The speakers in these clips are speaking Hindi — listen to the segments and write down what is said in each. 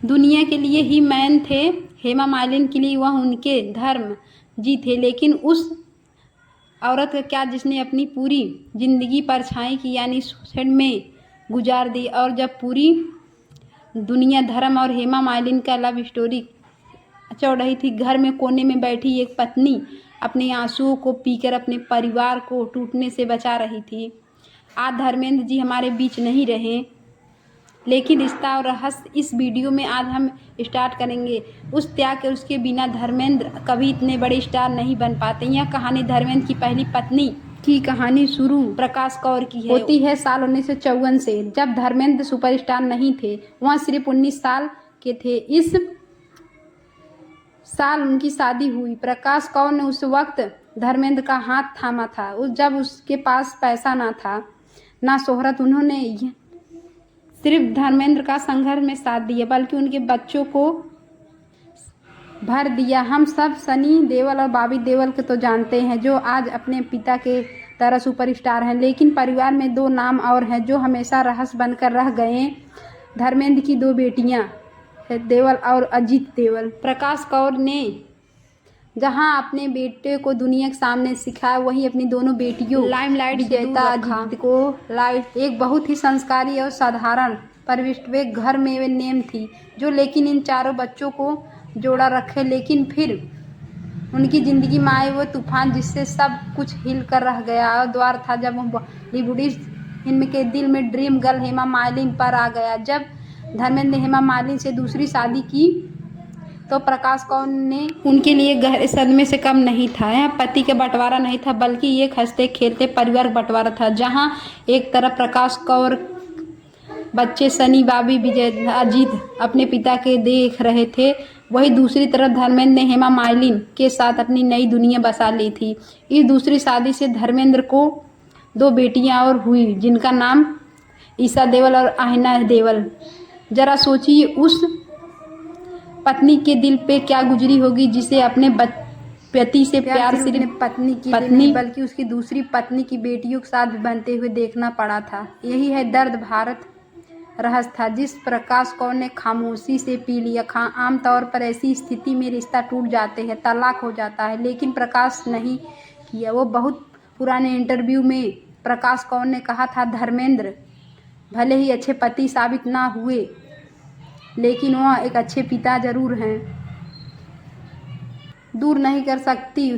दुनिया के लिए ही मैन थे। हेमा मालिनी के लिए वह उनके धर्म जी थे। लेकिन उस औरत का क्या जिसने अपनी पूरी ज़िंदगी परछाई की यानी सुसाइड में गुजार दी। और जब पूरी दुनिया धर्म और हेमा मालिनी का लव स्टोरी चल रही थी, घर में कोने में बैठी एक पत्नी अपने आंसुओं को पीकर अपने परिवार को टूटने से बचा रही थी। आज धर्मेंद्र जी हमारे बीच नहीं रहे, लेकिन रिश्ता और रहस्य इस वीडियो में आज हम स्टार्ट करेंगे। उस त्याग के उसके बिना धर्मेंद्र कभी इतने बड़े स्टार नहीं बन पाते। यह कहानी धर्मेंद्र की पहली पत्नी की कहानी शुरू प्रकाश कौर की होती है साल 1954 से, जब धर्मेंद्र सुपरस्टार नहीं थे, वह सिर्फ 19 साल के थे। इस साल उनकी शादी हुई। प्रकाश कौर ने उस वक्त धर्मेंद्र का हाथ थामा था, जब उसके पास पैसा ना था ना शोहरत। उन्होंने सिर्फ धर्मेंद्र का संघर्ष में साथ दिया, बल्कि उनके बच्चों को भर दिया। हम सब सनी देओल और बॉबी देओल को तो जानते हैं, जो आज अपने पिता के तरह सुपरस्टार हैं, लेकिन परिवार में दो नाम और हैं जो हमेशा रहस्य बनकर रह गए। धर्मेंद्र की दो बेटियां देओल और अजीत देओल। प्रकाश कौर ने जहां अपने बेटे को दुनिया के सामने सिखाया, वहीं अपनी दोनों बेटियों लाइमलाइट विजेता अजीत को लाइट एक बहुत ही संस्कारी और साधारण परिवेश घर में वे नेम थी, जो लेकिन इन चारों बच्चों को जोड़ा रखे। लेकिन फिर उनकी ज़िंदगी में आए वो तूफान जिससे सब कुछ हिल कर रह गया। और द्वार था जब बॉलीवुड इनके दिल में ड्रीम गर्ल हेमा मालिनी पर आ गया। जब धर्मेंद्र ने हेमा मालिनी से दूसरी शादी की तो प्रकाश कौर ने उनके लिए गहरे सदमे से कम नहीं था। यह पति का बंटवारा नहीं था, बल्कि एक हंसते खेलते परिवार बंटवारा था, जहां एक तरफ प्रकाश कौर बच्चे सनी, बॉबी, विजय, अजीत अपने पिता के देख रहे थे, वहीं दूसरी तरफ धर्मेंद्र ने हेमा मालिनी के साथ अपनी नई दुनिया बसा ली थी। इस दूसरी शादी से धर्मेंद्र को दो बेटियां और हुई, जिनका नाम ईशा देओल और आहिना देओल। जरा सोचिए उस पत्नी के दिल पे क्या गुजरी होगी, जिसे अपने पति से प्यार सिर्फ पत्नी की नहीं बल्कि उसकी दूसरी पत्नी की बेटियों के साथ बनते हुए देखना पड़ा था। यही है दर्द भारत रहस्य था, जिस प्रकाश कौर ने खामोशी से पी लिया। आमतौर पर ऐसी स्थिति में रिश्ता टूट जाते हैं, तलाक हो जाता है, लेकिन प्रकाश नहीं किया। वो बहुत पुराने इंटरव्यू में प्रकाश कौर ने कहा था, धर्मेंद्र भले ही अच्छे पति साबित ना हुए, लेकिन वह एक अच्छे पिता जरूर हैं। दूर नहीं कर सकती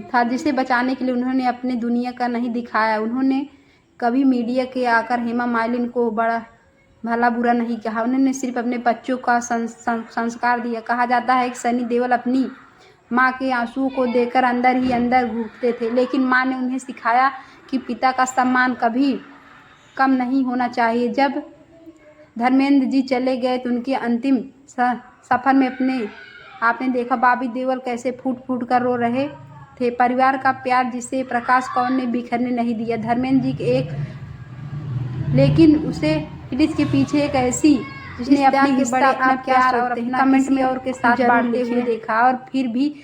था, जिसे बचाने के लिए उन्होंने अपने दुनिया का नहीं दिखाया। उन्होंने कभी मीडिया के आकर हेमा मालिनी को बड़ा भला बुरा नहीं कहा, उन्होंने सिर्फ अपने बच्चों का संस्कार दिया। कहा जाता है कि सनी देओल अपनी माँ के आंसुओं को देखकर अंदर ही अंदर घुटते थे, लेकिन माँ ने उन्हें सिखाया कि पिता का सम्मान कभी कम नहीं होना चाहिए। जब धर्मेंद्र जी चले गए तो उनके अंतिम सफ़र में आपने देखा बॉबी देओल कैसे फूट फूट कर रो रहे थे। परिवार का प्यार जिसे प्रकाश कौर ने बिखरने नहीं दिया। धर्मेंद्र जी के लेकिन उसे पुलिस के पीछे एक ऐसी जिसने अपने बड़े अपना प्यार और अपना कमेंट में और के साथ बांटते हुए देखा, और फिर भी